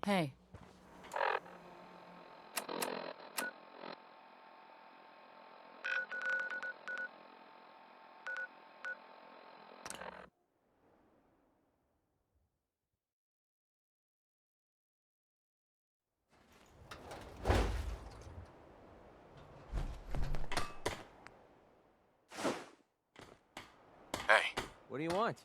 Hey. Hey. What do you want?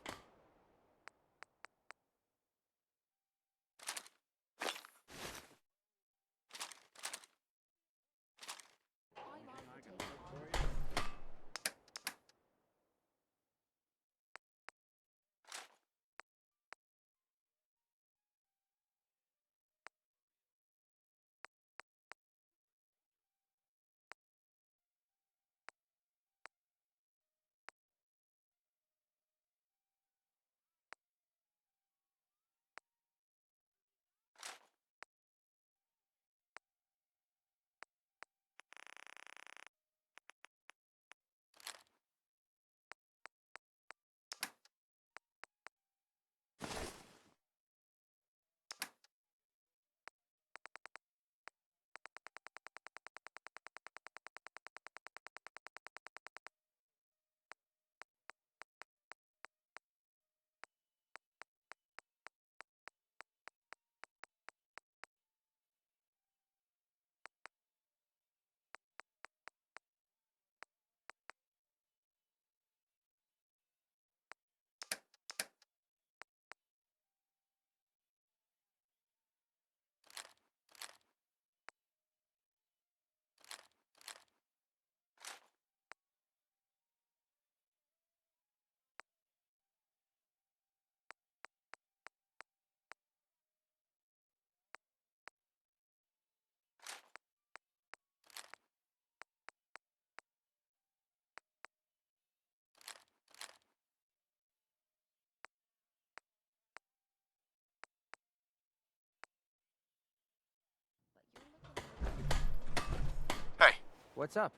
Hey. What's up?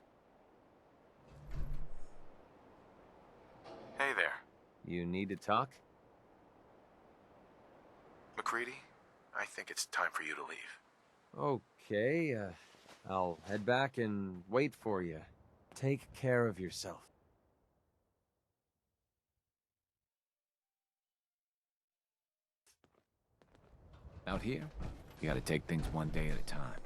Hey there. You need to talk? McCready, I think it's time for you to leave. Okay, I'll head back and wait for you. Take care of yourself. Out here, you gotta take things one day at a time.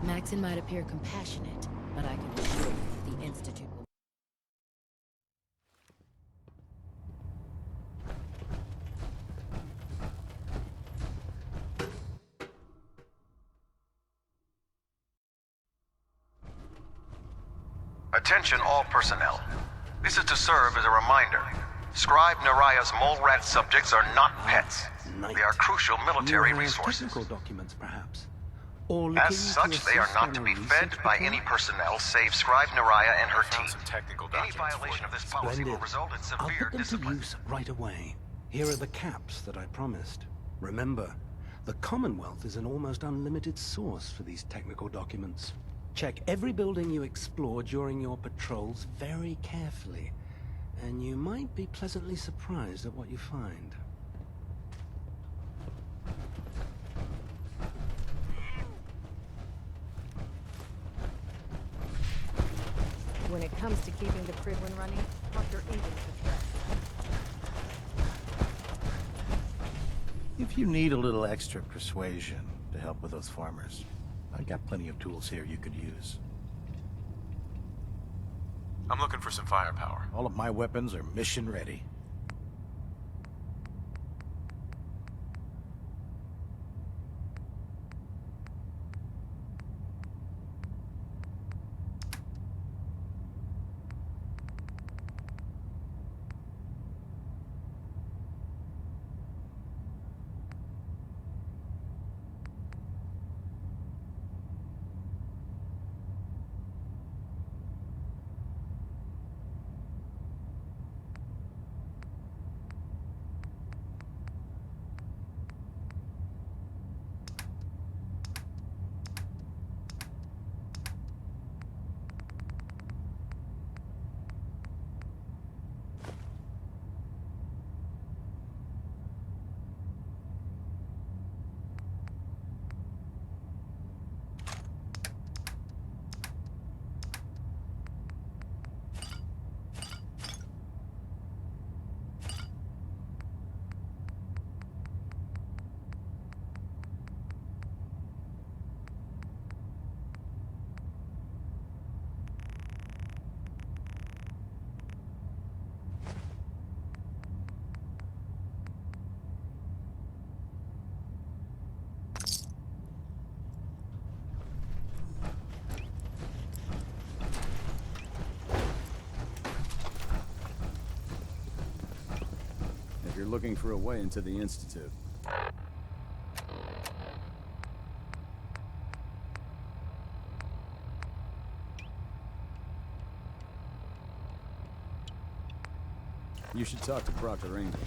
Maxon might appear compassionate, but I can assure you the Institute will... Attention all personnel. This is to serve as a reminder. Scribe Naraya's mole rat subjects are not pets. They are crucial military resources. Technical documents, perhaps. Or As looking such, to they are assist not on to a be research fed by patrol? any personnel save Scribe Naraya and her Found team. some technical Any documents violation for of you. this policy Splendid. will result in I'll severe put them to discipline. use right away. Here are the caps that I promised. Remember, the Commonwealth is an almost unlimited source for these technical documents. Check every building you explore during your patrols very carefully, and you might be pleasantly surprised at what you find. When it comes to keeping the Krivlin running, Dr. England's the threat. If you need a little extra persuasion to help with those farmers, I got plenty of tools here you could use. I'm looking for some firepower. All of my weapons are mission ready. you're looking for a way into the Institute. You should talk to Proctor Engel.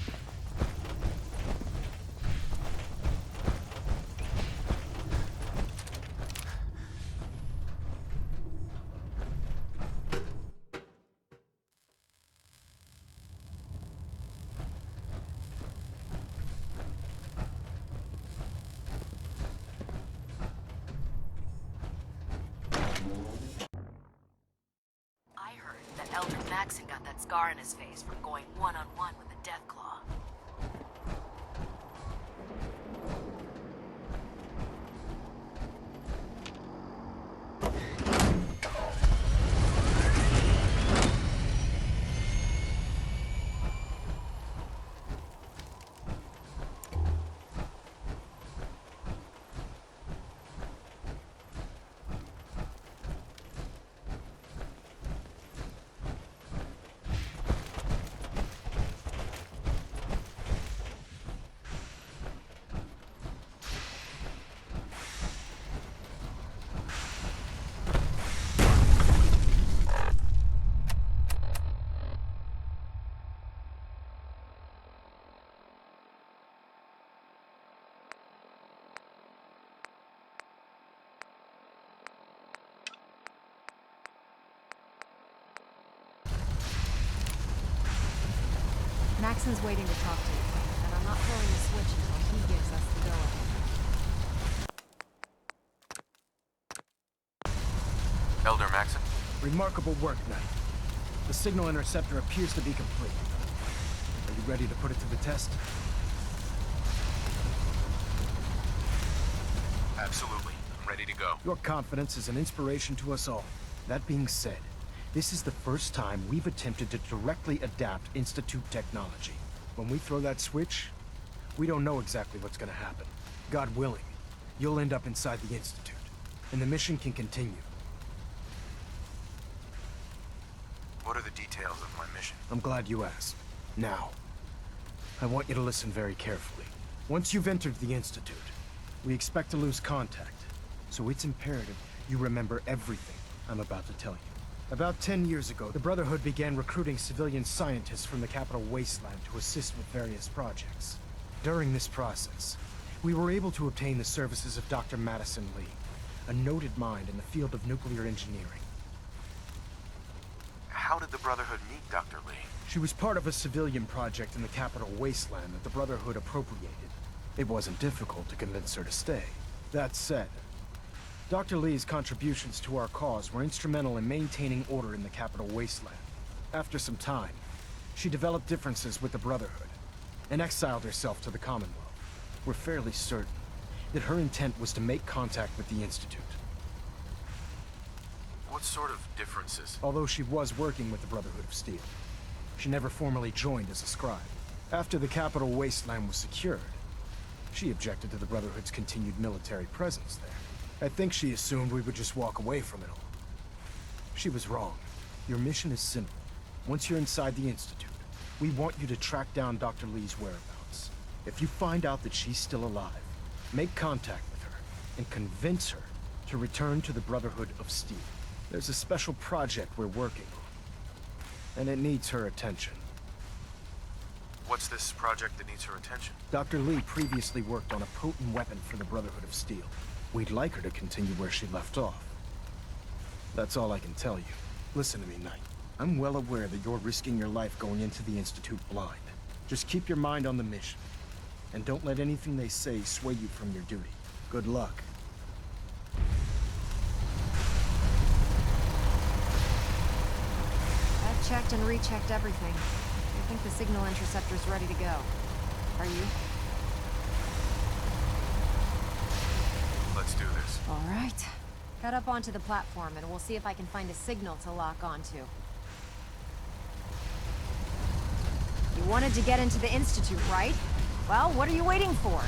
I heard that Elder Maxon got that scar in his face from going one-on-one with the Deathclaw. Maxon's waiting to talk to you, and I'm not throwing the switch until he gives us the go-ahead. Elder Maxon? Remarkable work, Knight. The signal interceptor appears to be complete. Are you ready to put it to the test? Absolutely. I'm ready to go. Your confidence is an inspiration to us all. That being said, this is the first time we've attempted to directly adapt Institute technology. When we throw that switch, we don't know exactly what's gonna happen. God willing, you'll end up inside the Institute, and the mission can continue. What are the details of my mission? I'm glad you asked. Now, I want you to listen very carefully. Once you've entered the Institute, we expect to lose contact, so it's imperative you remember everything I'm about to tell you. About 10 years ago, the Brotherhood began recruiting civilian scientists from the capital wasteland to assist with various projects. During this process, we were able to obtain the services of Dr. Madison Lee, a noted mind in the field of nuclear engineering. How did the Brotherhood meet Dr. Lee? She was part of a civilian project in the capital wasteland that the Brotherhood appropriated. It wasn't difficult to convince her to stay. That said, Dr. Lee's contributions to our cause were instrumental in maintaining order in the capital wasteland. After some time, she developed differences with the Brotherhood and exiled herself to the Commonwealth. We're fairly certain that her intent was to make contact with the Institute. What sort of differences? Although she was working with the Brotherhood of Steel, she never formally joined as a scribe. After the capital wasteland was secured, she objected to the Brotherhood's continued military presence there. I think she assumed we would just walk away from it all. She was wrong. Your mission is simple. Once you're inside the Institute, we want you to track down Dr. Lee's whereabouts. If you find out that she's still alive, make contact with her and convince her to return to the Brotherhood of Steel. There's a special project we're working on, and it needs her attention. What's this project that needs her attention? Dr. Lee previously worked on a potent weapon for the Brotherhood of Steel. We'd like her to continue where she left off. That's all I can tell you. Listen to me, Knight. I'm well aware that you're risking your life going into the Institute blind. Just keep your mind on the mission, and don't let anything they say sway you from your duty. Good luck. I've checked and rechecked everything. I think the signal interceptor's ready to go. Are you? Let's do this. All right. Head up onto the platform and we'll see if I can find a signal to lock onto. You wanted to get into the Institute, right? Well, what are you waiting for?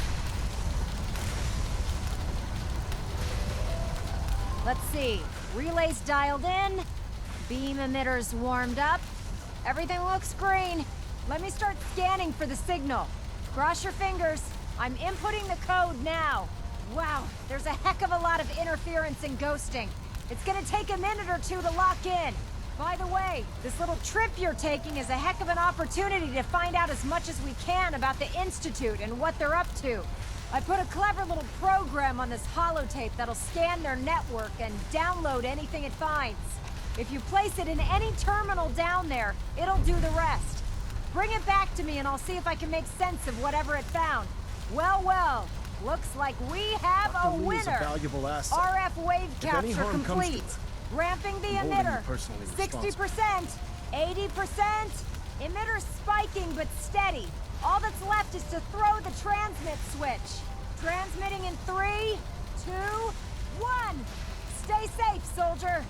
Let's see. Relays dialed in. Beam emitters warmed up. Everything looks green. Let me start scanning for the signal. Cross your fingers. I'm inputting the code now. Wow, there's a heck of a lot of interference and ghosting. It's gonna take a minute or two to lock in. By the way, this little trip you're taking is a heck of an opportunity to find out as much as we can about the Institute and what they're up to. I put a clever little program on this holotape that'll scan their network and download anything it finds. If you place it in any terminal down there, it'll do the rest. Bring it back to me and I'll see if I can make sense of whatever it found. Well, well, looks like we have a Dr. Lee is a winner. valuable asset. RF wave If any capture harm comes to complete. it, Ramping the I'm holding you emitter. personally 60%, 80%. Emitter spiking but steady. All that's left is to throw the transmit switch. Transmitting in 3, 2, 1. Stay safe, soldier.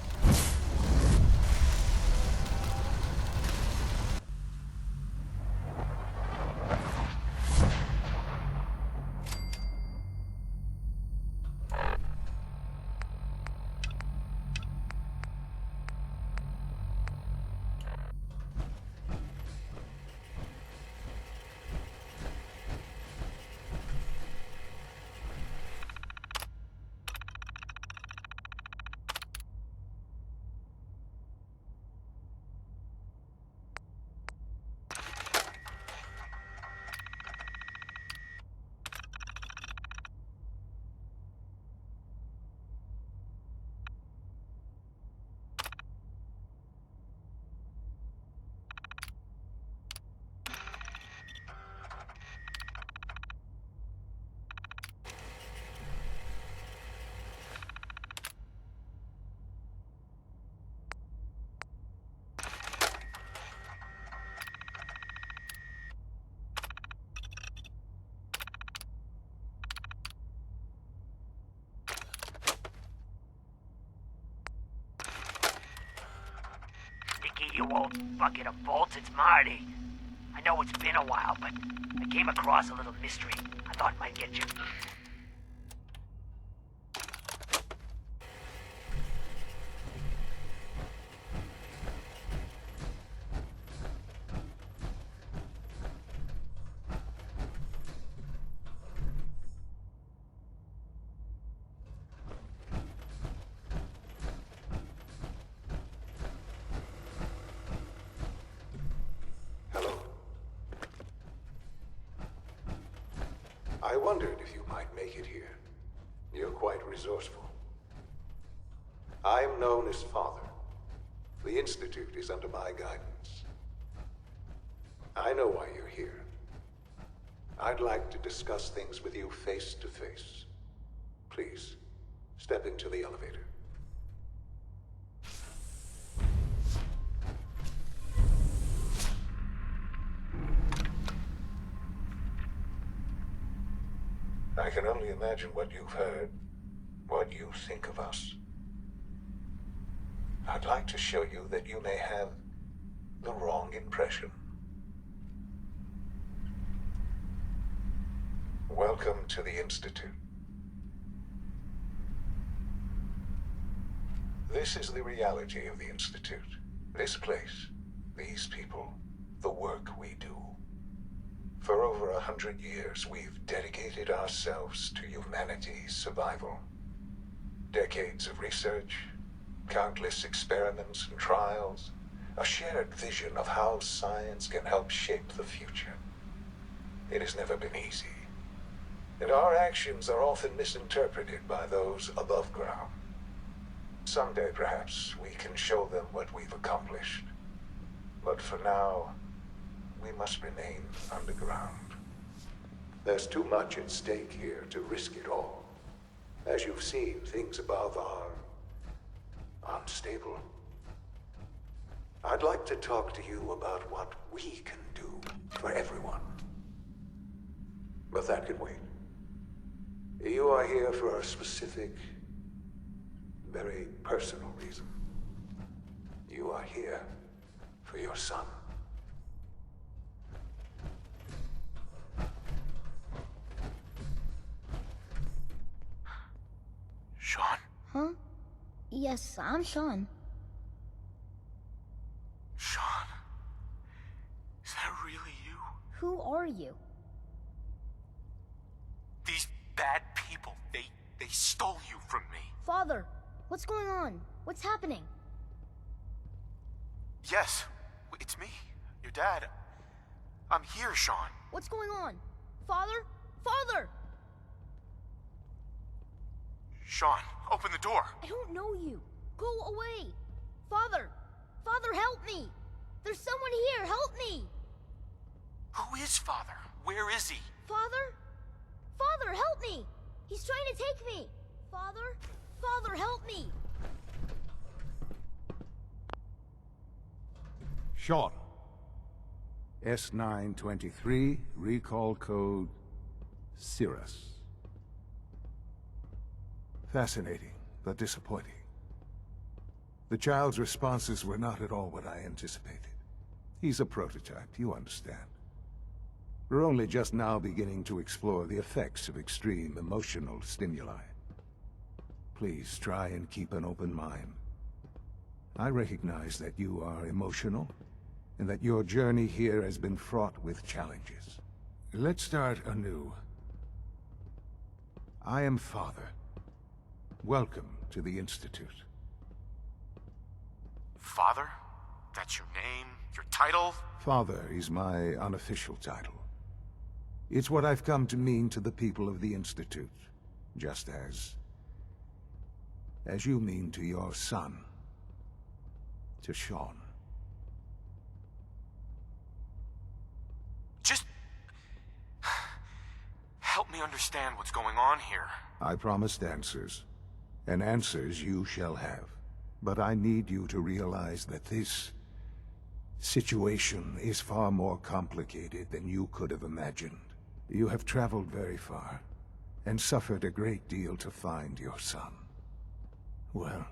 You old bucket of bolts, it's Marty. I know it's been a while, but I came across a little mystery I thought might get you. I wondered if you might make it here. You're quite resourceful. I'm known as Father. The Institute is under my guidance. I know why you're here. I'd like to discuss things with you face to face. Please, step into the elevator. I can only imagine what you've heard, what you think of us. I'd like to show you that you may have the wrong impression. Welcome to the Institute. This is the reality of the Institute. This place, these people, the work we do. For over 100 years, we've dedicated ourselves to humanity's survival. Decades of research, countless experiments and trials, a shared vision of how science can help shape the future. It has never been easy, and our actions are often misinterpreted by those above ground. Someday, perhaps, we can show them what we've accomplished. But for now, we must remain underground. There's too much at stake here to risk it all. As you've seen, things above are unstable. I'd like to talk to you about what we can do for everyone. But that can wait. You are here for a specific, very personal reason. You are here for your son. Sean? Huh? Yes, I'm Sean. Sean? Is that really Who are you? These bad people, they stole you from me. Father, what's going on? What's happening? Yes, it's me, your dad. I'm here, Sean. What's going on? Father? Father! Sean, open the door. I don't know you. Go away. Father! Father, help me! There's someone here, help me! Who is Father? Where is he? Father? Father, help me! He's trying to take me! Father? Father, help me! Sean. S923, recall code Cirrus. Fascinating, but disappointing. The child's responses were not at all what I anticipated. He's a prototype, you understand. We're only just now beginning to explore the effects of extreme emotional stimuli. Please try and keep an open mind. I recognize that you are emotional, and that your journey here has been fraught with challenges. Let's start anew. I am Father. Welcome to the Institute. Father? That's your name? Your title? Father is my unofficial title. It's what I've come to mean to the people of the Institute, just as you mean to your son, to Sean. Just help me understand what's going on here. I promised answers, and answers you shall have. But I need you to realize that this situation is far more complicated than you could have imagined. You have traveled very far, and suffered a great deal to find your son. Well,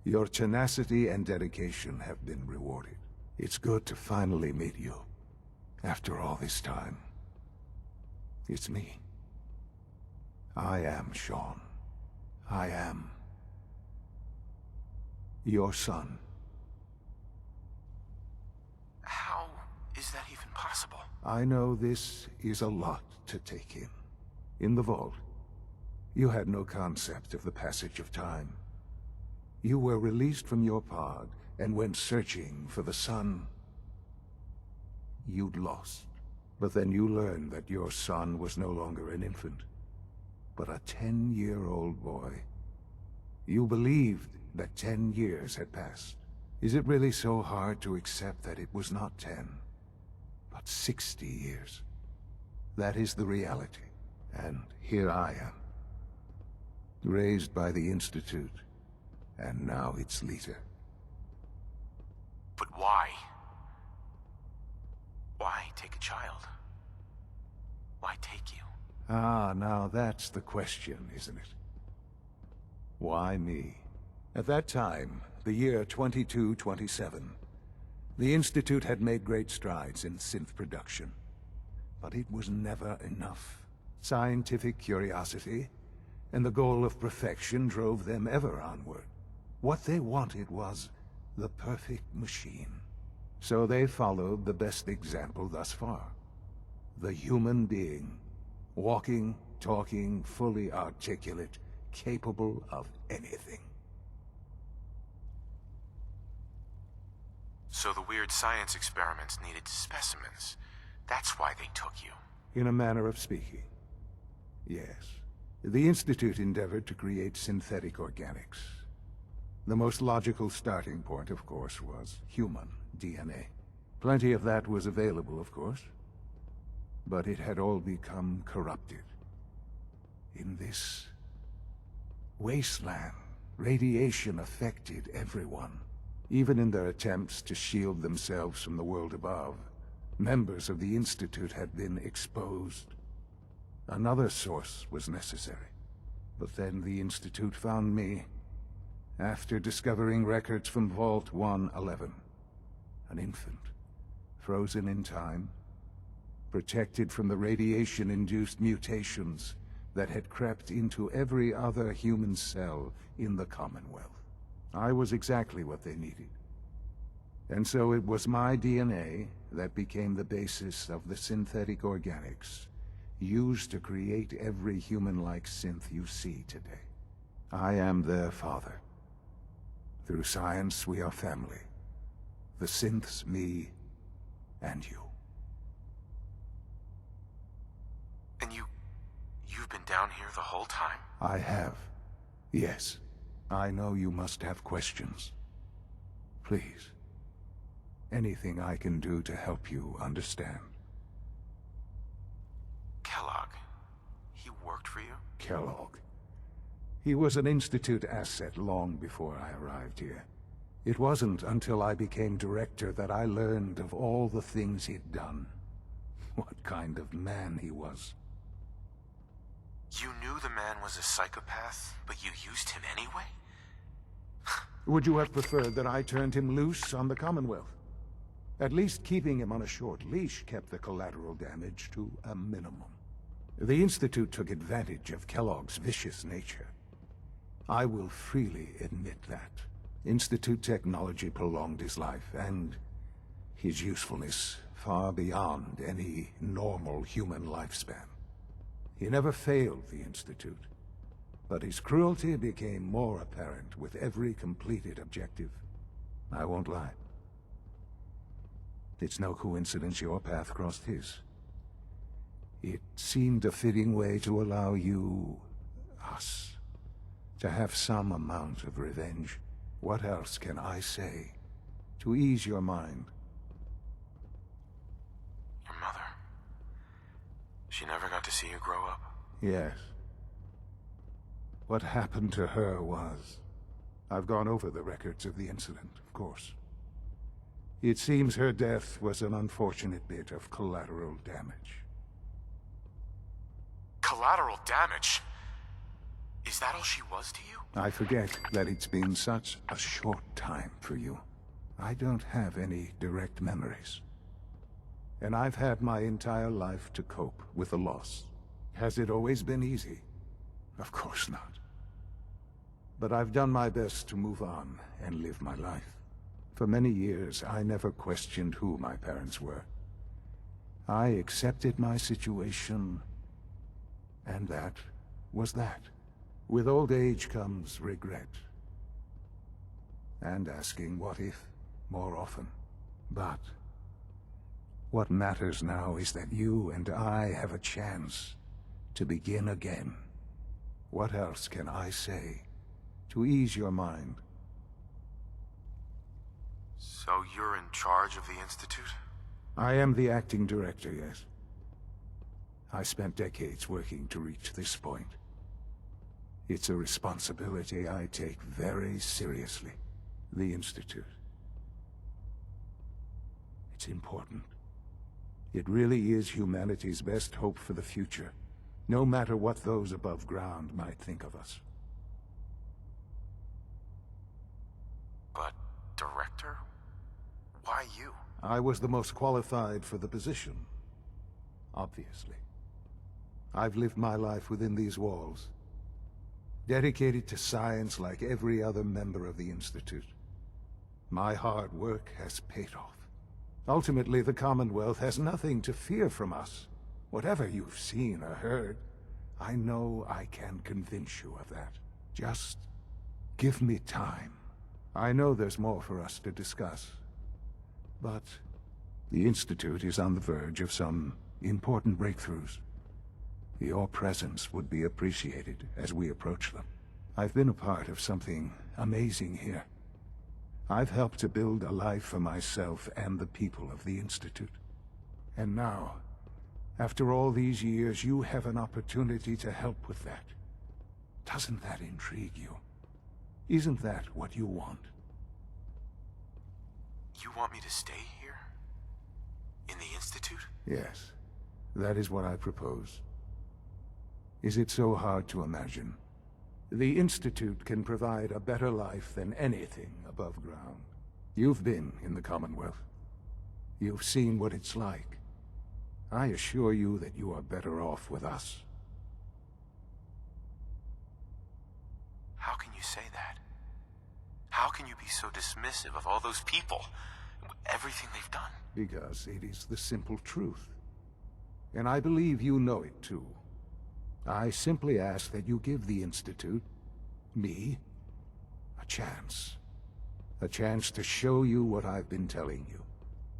your tenacity and dedication have been rewarded. It's good to finally meet you. After all this time, it's me. I am Sean. I am your son. How is that even possible? I know this is a lot to take in. In the vault, you had no concept of the passage of time. You were released from your pod and went searching for the son you'd lost. But then you learned that your son was no longer an infant, but a 10-year-old boy. You believed that 10 years had passed. Is it really so hard to accept that it was not 10, but 60 years? That is the reality, and here I am. Raised by the Institute, and now its leader. But why? Why take a child? Why take you? Ah, now that's the question, isn't it? Why me? At that time, the year 2227, the Institute had made great strides in synth production. But it was never enough. Scientific curiosity and the goal of perfection drove them ever onward. What they wanted was the perfect machine. So they followed the best example thus far. The human being. Walking, talking, fully articulate, capable of anything. So the weird science experiments needed specimens. That's why they took you. In a manner of speaking. Yes. The Institute endeavored to create synthetic organics. The most logical starting point, of course, was human DNA. Plenty of that was available, of course. But it had all become corrupted. In this wasteland, radiation affected everyone. Even in their attempts to shield themselves from the world above, members of the Institute had been exposed. Another source was necessary. But then the Institute found me, after discovering records from Vault 111. An infant, frozen in time, protected from the radiation-induced mutations that had crept into every other human cell in the Commonwealth. I was exactly what they needed. And so it was my DNA that became the basis of the synthetic organics used to create every human-like synth you see today. I am their father. Through science, we are family. The synths, me, and you. And you've been down here the whole time? I have. Yes. I know you must have questions. Please. Anything I can do to help you understand. Kellogg. He worked for you? Kellogg. He was an Institute asset long before I arrived here. It wasn't until I became director that I learned of all the things he'd done. What kind of man he was. You knew the man was a psychopath, but you used him anyway? Would you have preferred that I turned him loose on the Commonwealth? At least keeping him on a short leash kept the collateral damage to a minimum. The Institute took advantage of Kellogg's vicious nature. I will freely admit that. Institute technology prolonged his life, and his usefulness far beyond any normal human lifespan. He never failed the Institute, but his cruelty became more apparent with every completed objective. I won't lie. It's no coincidence your path crossed his. It seemed a fitting way to allow you, us, to have some amount of revenge. What else can I say to ease your mind? Your mother. She never got to see you grow up. Yes. What happened to her was... I've gone over the records of the incident, of course. It seems her death was an unfortunate bit of collateral damage. Collateral damage? Is that all she was to you? I forget that it's been such a short time for you. I don't have any direct memories. And I've had my entire life to cope with the loss. Has it always been easy? Of course not. But I've done my best to move on and live my life. For many years, I never questioned who my parents were. I accepted my situation, and that was that. With old age comes regret. And asking what if more often. But what matters now is that you and I have a chance to begin again. What else can I say to ease your mind? So you're in charge of the Institute? I am the acting director, yes. I spent decades working to reach this point. It's a responsibility I take very seriously. The Institute. It's important. It really is humanity's best hope for the future, no matter what those above ground might think of us. But, Director? Why you? I was the most qualified for the position, obviously. I've lived my life within these walls, dedicated to science like every other member of the Institute. My hard work has paid off. Ultimately, the Commonwealth has nothing to fear from us. Whatever you've seen or heard, I know I can convince you of that. Just give me time. I know there's more for us to discuss. But the Institute is on the verge of some important breakthroughs. Your presence would be appreciated as we approach them. I've been a part of something amazing here. I've helped to build a life for myself and the people of the Institute. And now, after all these years, you have an opportunity to help with that. Doesn't that intrigue you? Isn't that what you want? You want me to stay here? In the Institute? Yes, that is what I propose. Is it so hard to imagine? The Institute can provide a better life than anything above ground. You've been in the Commonwealth. You've seen what it's like. I assure you that you are better off with us. How can you say that? How can you be so dismissive of all those people? everything they've done? Because it is the simple truth. And I believe you know it too. I simply ask that you give the Institute, me, a chance. A chance to show you what I've been telling you.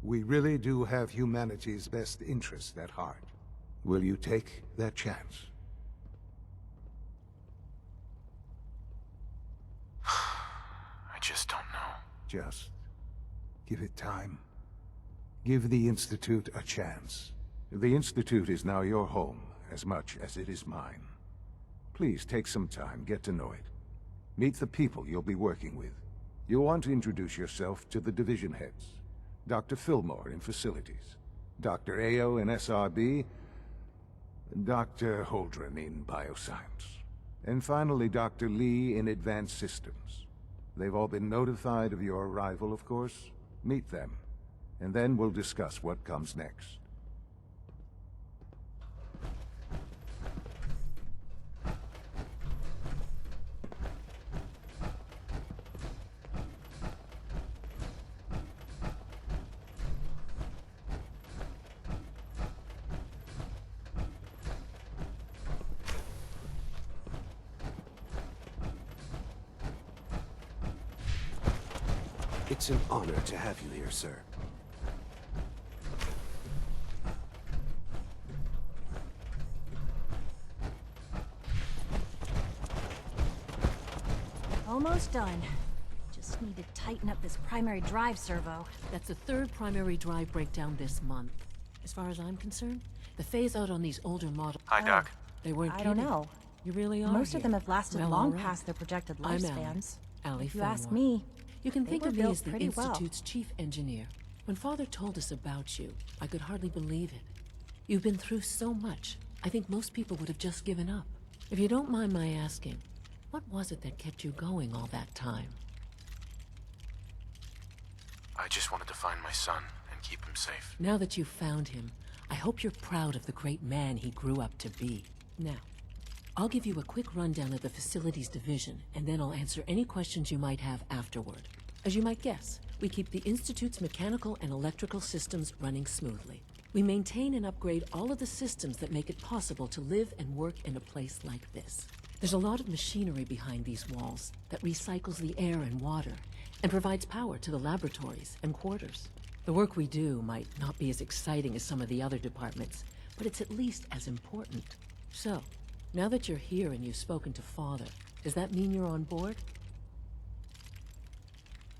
We really do have humanity's best interest at heart. Will you take that chance? I just don't know. Just give it time. Give the Institute a chance. The Institute is now your home, as much as it is mine. Please take some time, get to know it. Meet the people you'll be working with. You'll want to introduce yourself to the division heads. Dr. Fillmore in Facilities, Dr. Ayo in SRB, Dr. Holdren in Bioscience, and finally Dr. Lee in Advanced Systems. They've all been notified of your arrival, of course. Meet them, and then we'll discuss what comes next. It's an honor to have you here, sir. Almost done. Just need to tighten up this primary drive servo. That's the third primary drive breakdown this month. As far as I'm concerned, the phase-out on these older models... Hi, Doc. They weren't I don't kidding. know. You really are Most of here. them have lasted Well, long all right. past their projected I'm lifespans. Allie If you ask Fillmore. me, You can they think were of me built as the pretty well. Institute's chief engineer. When Father told us about you, I could hardly believe it. You've been through so much, I think most people would have just given up. If you don't mind my asking, what was it that kept you going all that time? I just wanted to find my son and keep him safe. Now that you've found him, I hope you're proud of the great man he grew up to be. Now, I'll give you a quick rundown of the Facilities Division, and then I'll answer any questions you might have afterward. As you might guess, we keep the Institute's mechanical and electrical systems running smoothly. We maintain and upgrade all of the systems that make it possible to live and work in a place like this. There's a lot of machinery behind these walls that recycles the air and water and provides power to the laboratories and quarters. The work we do might not be as exciting as some of the other departments, but it's at least as important. So, now that you're here and you've spoken to Father, does that mean you're on board?